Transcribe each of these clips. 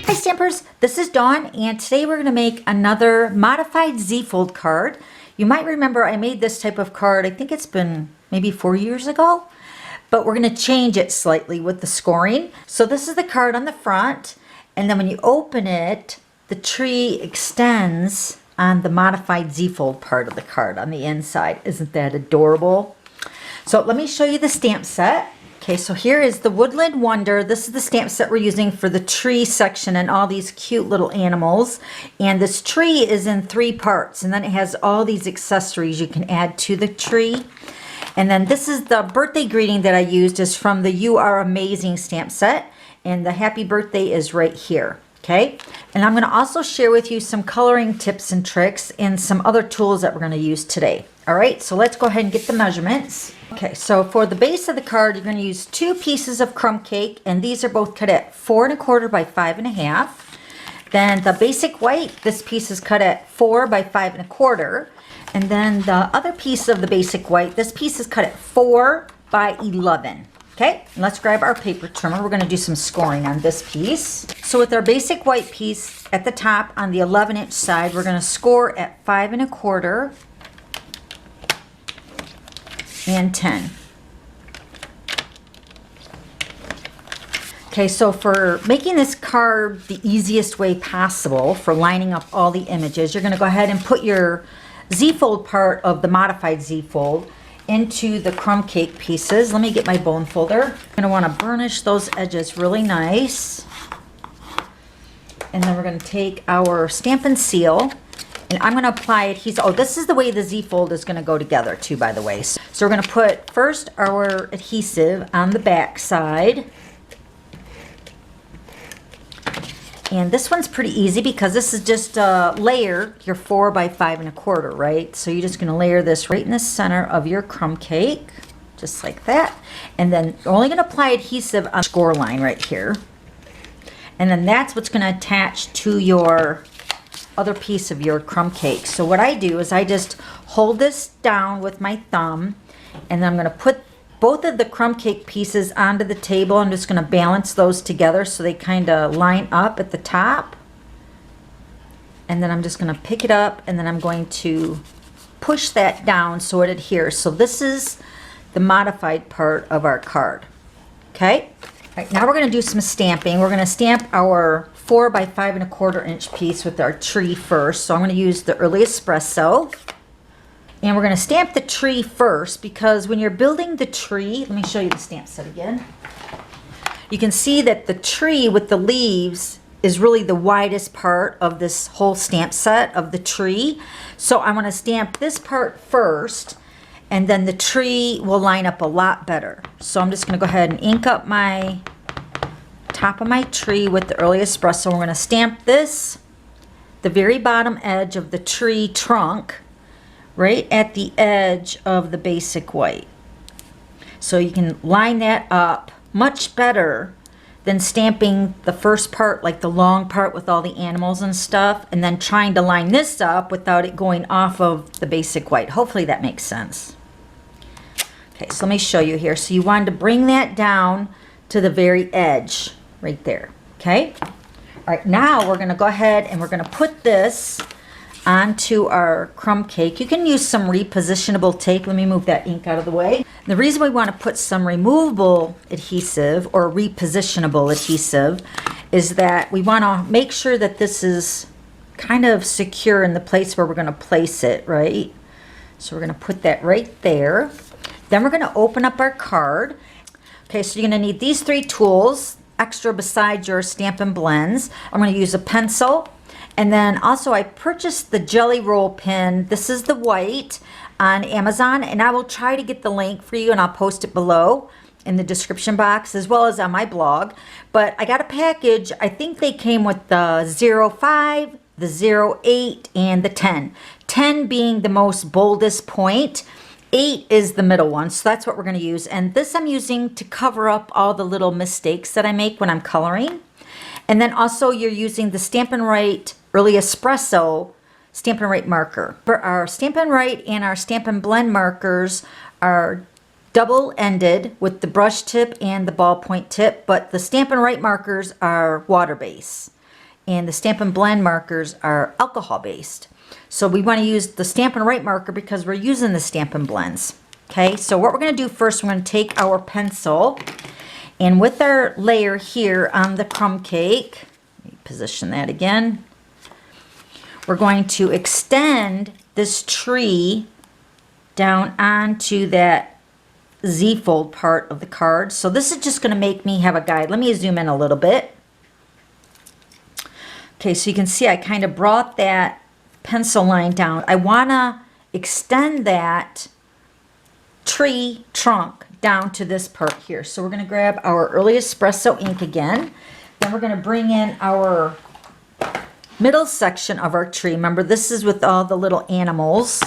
Hi Stampers, this is Dawn, and today we're going to make another modified Z-fold card. You might remember I made this type of card, I think it's been maybe 4 years ago, but we're going to change it slightly with the scoring. So this is the card on the front, and then when you open it, the tree extends on the modified Z-fold part of the card on the inside. Isn't that adorable? So let me show you the stamp set. Okay, so here is the Woodland Wonder. This is the stamp set we're using for the tree section and all these cute little animals. And this tree is in 3 parts, and then it has all these accessories you can add to the tree. And then this is the birthday greeting that I used, is from the You Are Amazing stamp set, and the happy birthday is right here. Okay, and I'm going to also share with you some coloring tips and tricks and some other tools that we're going to use today. All right, so let's go ahead and get the measurements. Okay, so for the base of the card, you're going to use 2 pieces of crumb cake, and these are both cut at 4 1/4 by 5 1/2. Then the basic white, this piece is cut at 4 by 5 1/4. And then the other piece of the basic white, this piece is cut at 4 by 11. Okay, let's grab our paper trimmer. We're going to do some scoring on this piece. So with our basic white piece at the top on the 11-inch side, we're going to score at 5 1/4 and 10. Okay, so for making this card the easiest way possible for lining up all the images, you're going to go ahead and put your Z-fold part of the modified Z-fold into the crumb cake pieces. Let me get my bone folder. I'm going to want to burnish those edges really nice. And then we're going to take our Stampin' Seal, and I'm going to apply adhesive. Oh, this is the way the Z-fold is going to go together too, by the way. So we're going to put first our adhesive on the back side. And this one's pretty easy because this is just a layer, your 4 by 5 1/4, right? So you're just going to layer this right in the center of your crumb cake, just like that. And then you're only going to apply adhesive on the score line right here. And then that's what's going to attach to your other piece of your crumb cake. So what I do is I just hold this down with my thumb, and then I'm going to put both of the crumb cake pieces onto the table. I'm just going to balance those together so they kind of line up at the top. And then I'm just going to pick it up, and then I'm going to push that down so it adheres. So this is the modified part of our card. Okay? All right, now we're going to do some stamping. We're going to stamp our 4 by 5 1/4 inch piece with our tree first. So I'm going to use the Early Espresso. And we're going to stamp the tree first, because when you're building the tree, let me show you the stamp set again. You can see that the tree with the leaves is really the widest part of this whole stamp set of the tree. So I want to stamp this part first, and then the tree will line up a lot better. So I'm just going to go ahead and ink up my top of my tree with the Early Espresso. We're going to stamp this, the very bottom edge of the tree trunk, right at the edge of the basic white. So you can line that up much better than stamping the first part, like the long part with all the animals and stuff, and then trying to line this up without it going off of the basic white. Hopefully that makes sense. Okay, so let me show you here. So you wanted to bring that down to the very edge right there. Okay? All right, now we're going to go ahead and we're going to put this onto our crumb cake. You can use some repositionable tape. Let me move that ink out of the way. The reason we want to put some removable adhesive or repositionable adhesive is that we want to make sure that this is kind of secure in the place where we're going to place it, right? So we're going to put that right there. Then we're going to open up our card. Okay, so you're going to need these 3 tools extra besides your Stampin' Blends. I'm going to use a pencil. And then also I purchased the Jelly Roll pen. This is the white on Amazon, and I will try to get the link for you, and I'll post it below in the description box as well as on my blog. But I got a package. I think they came with the 05, the 08, and the 10. 10 being the most boldest point. 8 is the middle one, so that's what we're going to use. And this I'm using to cover up all the little mistakes that I make when I'm coloring. And then also you're using the Stampin' Right Early Espresso Stampin' Right marker. For our Stampin' Right and our Stampin' Blend markers are double-ended with the brush tip and the ballpoint tip, but the Stampin' Right markers are water-based. and the Stampin' Blend markers are alcohol based. So we want to use the Stampin' Write marker because we're using the Stampin' Blends. Okay, so what we're going to do first, we're going to take our pencil, and with our layer here on the crumb cake, let me position that again, we're going to extend this tree down onto that Z-fold part of the card. So this is just going to make me have a guide. Let me zoom in a little bit. Okay, so you can see I kind of brought that pencil line down. I want to extend that tree trunk down to this part here. So we're going to grab our Early Espresso ink again. Then we're going to bring in our middle section of our tree. Remember, this is with all the little animals.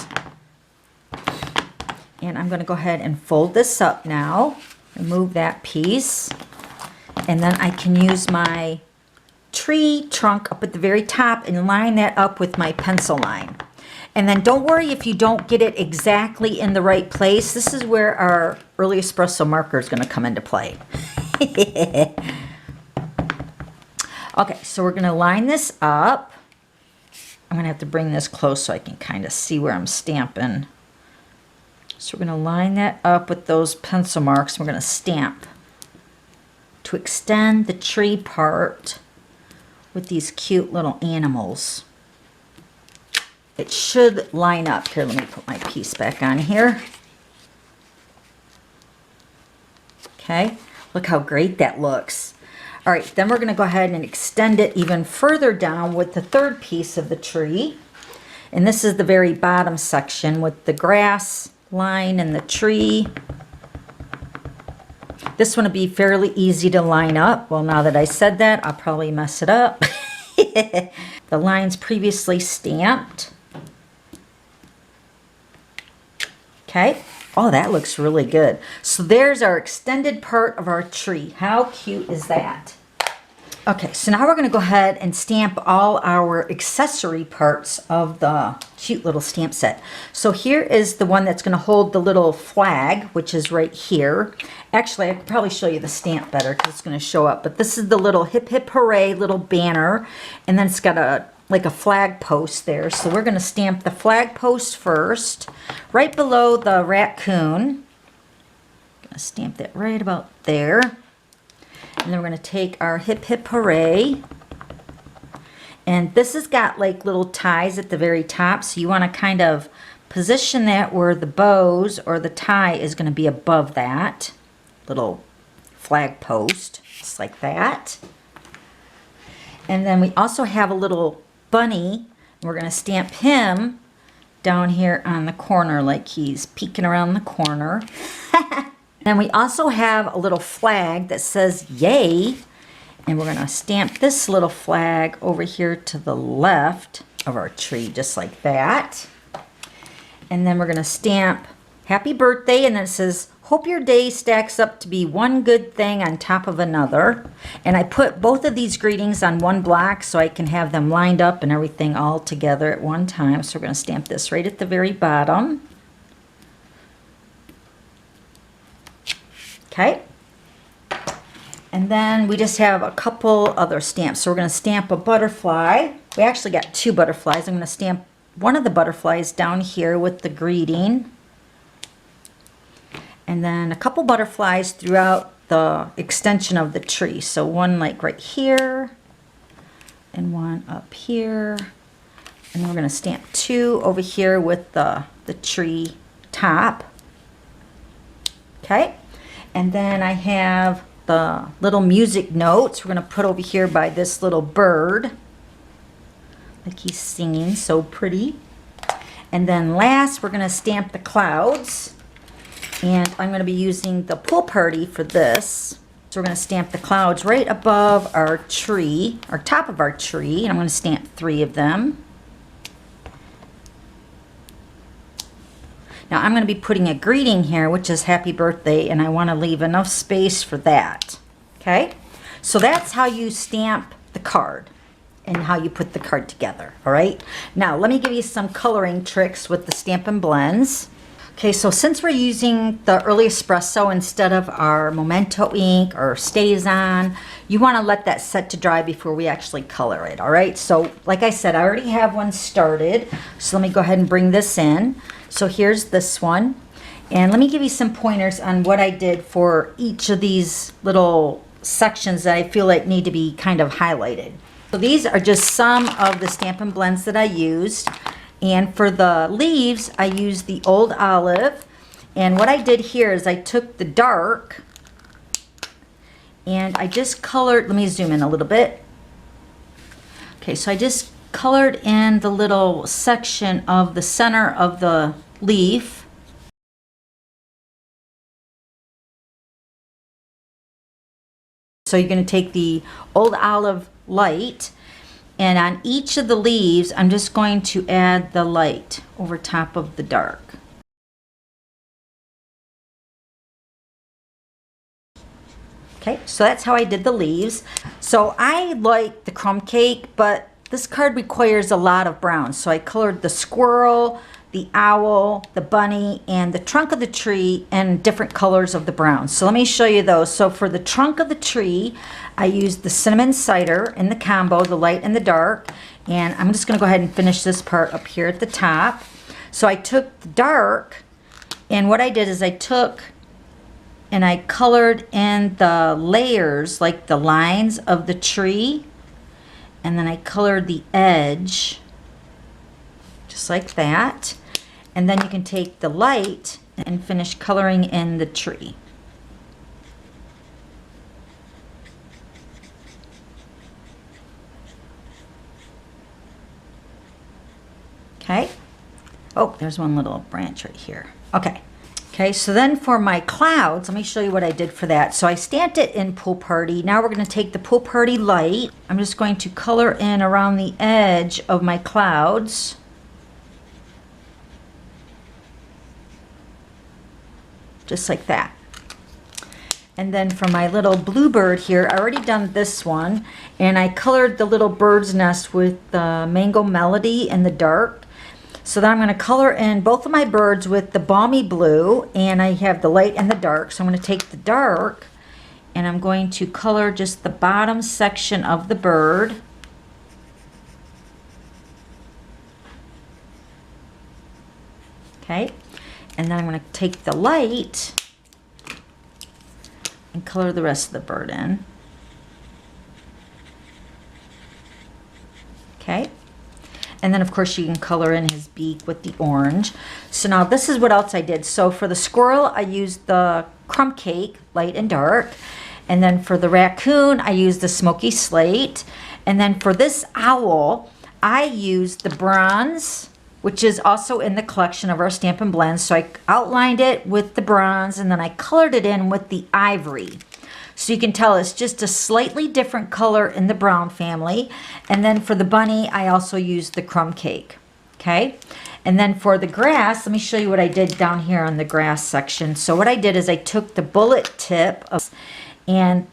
And I'm going to go ahead and fold this up now. Remove that piece. And then I can use my tree trunk up at the very top and line that up with my pencil line. And then don't worry if you don't get it exactly in the right place. This is where our Early Espresso marker is going to come into play. Okay, so we're going to line this up. I'm going to have to bring this close so I can kind of see where I'm stamping. So we're going to line that up with those pencil marks. We're going to stamp to extend the tree part with these cute little animals. It should line up. Here, let me put my piece back on here. Okay, look how great that looks. All right, then we're going to go ahead and extend it even further down with the third piece of the tree. And this is the very bottom section with the grass line and the tree. This one will be fairly easy to line up. Well, now that I said that, I'll probably mess it up. The line's previously stamped. Okay. Oh, that looks really good. So there's our extended part of our tree. How cute is that? Okay, so now we're going to go ahead and stamp all our accessory parts of the cute little stamp set. So here is the one that's going to hold the little flag, which is right here. Actually, I could probably show you the stamp better because it's going to show up. But this is the little hip hip hooray little banner. And then it's got like a flag post there. So we're going to stamp the flag post first, right below the raccoon. I'm going to stamp that right about there. And then we're going to take our hip hip hooray. And this has got like little ties at the very top. So you want to kind of position that where the bows or the tie is going to be above that little flag post, just like that. And then we also have a little bunny. We're going to stamp him down here on the corner like he's peeking around the corner. And we also have a little flag that says yay, and we're going to stamp this little flag over here to the left of our tree, just like that. And then we're going to stamp happy birthday, and then it says hope your day stacks up to be one good thing on top of another. And I put both of these greetings on one block so I can have them lined up and everything all together at one time. So we're going to stamp this right at the very bottom. Okay, and then we just have a couple other stamps. So we're going to stamp a butterfly. We actually got two butterflies. I'm going to stamp one of the butterflies down here with the greeting. And then a couple butterflies throughout the extension of the tree. So one like right here and one up here. And then we're going to stamp two over here with the tree top. Okay. And then I have the little music notes we're going to put over here by this little bird. Like he's singing, so pretty. And then last, we're going to stamp the clouds. And I'm going to be using the pool party for this. So we're going to stamp the clouds right above our tree, or top of our tree. And I'm going to stamp 3 of them. Now I'm going to be putting a greeting here, which is happy birthday, and I want to leave enough space for that. Okay? So that's how you stamp the card and how you put the card together. All right? Now let me give you some coloring tricks with the Stampin' Blends. Okay, so since we're using the Early Espresso instead of our Memento ink or Stays On, you want to let that set to dry before we actually color it, all right? So like I said, I already have one started. So let me go ahead and bring this in. So here's this one. And let me give you some pointers on what I did for each of these little sections that I feel like need to be kind of highlighted. So these are just some of the Stampin' Blends that I used. And for the leaves, I used the Old Olive. And what I did here is I took the dark and I just colored, let me zoom in a little bit. Okay, so I just colored in the little section of the center of the leaf. So you're going to take the Old Olive light, and on each of the leaves, I'm just going to add the light over top of the dark. Okay, so that's how I did the leaves. So I like the crumb cake, but this card requires a lot of brown. So I colored the squirrel, the owl, the bunny, and the trunk of the tree in different colors of the brown. So let me show you those. So for the trunk of the tree, I used the cinnamon cider in the combo, the light and the dark. And I'm just gonna go ahead and finish this part up here at the top. So I took the dark, and what I did is I took and I colored in the layers, like the lines of the tree, and then I colored the edge, just like that. And then you can take the light and finish coloring in the tree. Okay. Oh, there's one little branch right here. Okay. Okay, so then for my clouds, let me show you what I did for that. So I stamped it in Pool Party. Now we're going to take the Pool Party light. I'm just going to color in around the edge of my clouds. Just like that. And then for my little bluebird here, I already done this one, and I colored the little bird's nest with the Mango Melody in the dark. So then I'm going to color in both of my birds with the Balmy Blue, and I have the light and the dark. So I'm going to take the dark and I'm going to color just the bottom section of the bird. Okay, and then I'm going to take the light and color the rest of the bird in. Okay. And then, of course, you can color in his beak with the orange. So now this is what else I did. So for the squirrel, I used the crumb cake, light and dark. And then for the raccoon, I used the smoky slate. And then for this owl, I used the bronze, which is also in the collection of our Stampin' Blends. So I outlined it with the bronze, and then I colored it in with the ivory. So you can tell it's just a slightly different color in the brown family. And then for the bunny, I also used the crumb cake. Okay. And then for the grass, let me show you what I did down here on the grass section. So what I did is I took the bullet tip and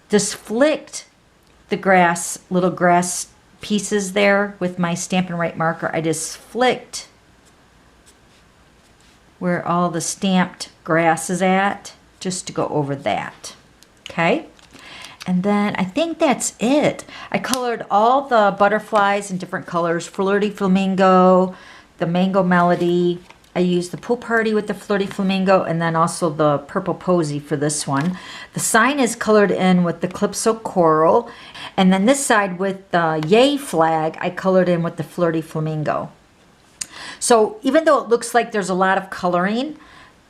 just flicked the grass, little grass pieces there with my Stampin' Right marker. I just flicked where all the stamped grass is at, just to go over that. Okay, and then I think that's it. I colored all the butterflies in different colors, Flirty Flamingo, the Mango Melody. I used the Pool Party with the Flirty Flamingo, and then also the Purple Posy for this one. The sign is colored in with the Calypso Coral, and then this side with the Yay flag, I colored in with the Flirty Flamingo. So even though it looks like there's a lot of coloring,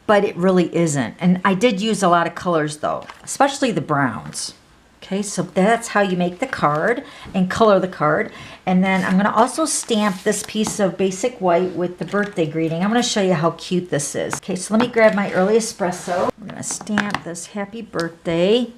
but it really isn't. And I did use a lot of colors though, especially the browns. Okay, so that's how you make the card and color the card. And then I'm gonna also stamp this piece of basic white with the birthday greeting. I'm gonna show you how cute this is. Okay, so let me grab my early espresso. I'm gonna stamp this happy birthday.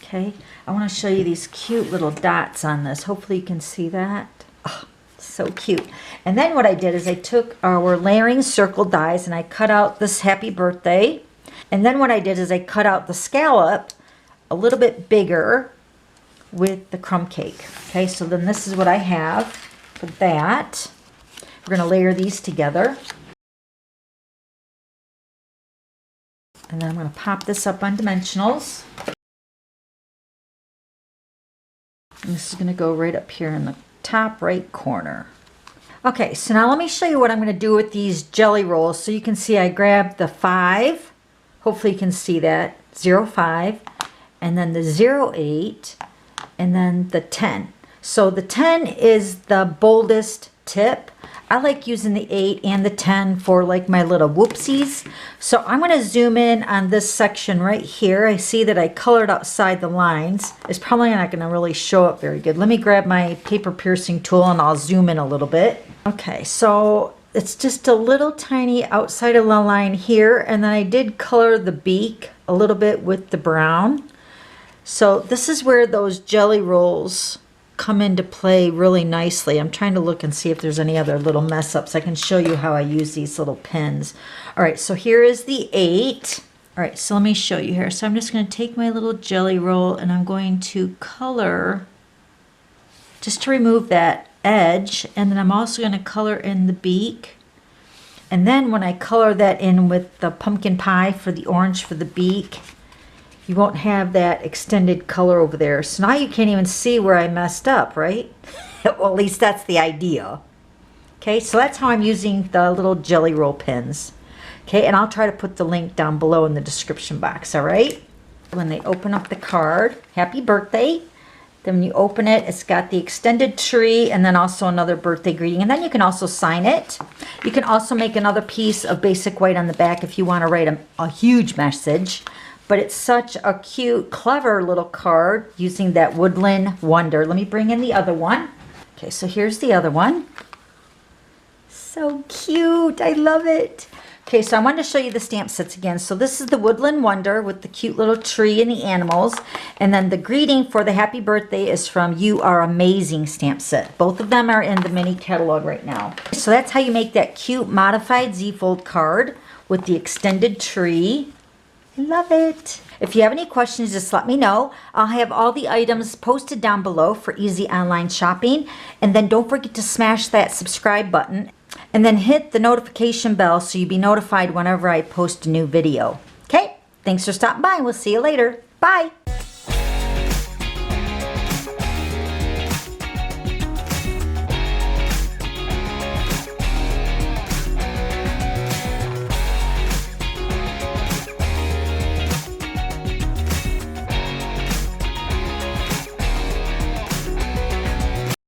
Okay, I want to show you these cute little dots on this. Hopefully you can see that. Oh, so cute. And then what I did is I took our layering circle dies and I cut out this happy birthday. And then what I did is I cut out the scallop a little bit bigger with the crumb cake. Okay, so then this is what I have for that. We're going to layer these together. And then I'm going to pop this up on dimensionals. And this is going to go right up here in the top right corner. Okay, so now let me show you what I'm going to do with these jelly rolls. So you can see I grabbed the 5. Hopefully you can see that. 0.5. And then the 0.8. And then the 10. So the 10 is the boldest tip. I like using the 8 and the 10 for like my little whoopsies. So I'm going to zoom in on this section right here. I see that I colored outside the lines. It's probably not going to really show up very good. Let me grab my paper piercing tool and I'll zoom in a little bit. Okay, so it's just a little tiny outside of the line here. And then I did color the beak a little bit with the brown. So this is where those jelly rolls come into play really nicely. I'm trying to look and see if there's any other little mess ups. I can show you how I use these little pins. All right, so here is the 8. All right, so let me show you here. So I'm just going to take my little jelly roll and I'm going to color just to remove that edge. And then I'm also going to color in the beak. And then when I color that in with the pumpkin pie for the orange for the beak, you won't have that extended color over there. So now you can't even see where I messed up, right? Well, at least that's the idea. Okay, so that's how I'm using the little jelly roll pins. Okay, and I'll try to put the link down below in the description box, all right? When they open up the card, happy birthday. Then when you open it, it's got the extended tree and then also another birthday greeting. And then you can also sign it. You can also make another piece of basic white on the back if you want to write a huge message. But it's such a cute, clever little card using that Woodland Wonder. Let me bring in the other one. Okay, so here's the other one. So cute. I love it. Okay, so I wanted to show you the stamp sets again. So this is the Woodland Wonder with the cute little tree and the animals. And then the greeting for the happy birthday is from You Are Amazing stamp set. Both of them are in the mini catalog right now. So that's how you make that cute modified Z-fold card with the extended tree. Love it. If you have any questions, just let me know. I'll have all the items posted down below for easy online shopping. And then don't forget to smash that subscribe button and then hit the notification bell so you'll be notified whenever I post a new video. Okay, thanks for stopping by. We'll see you later. Bye.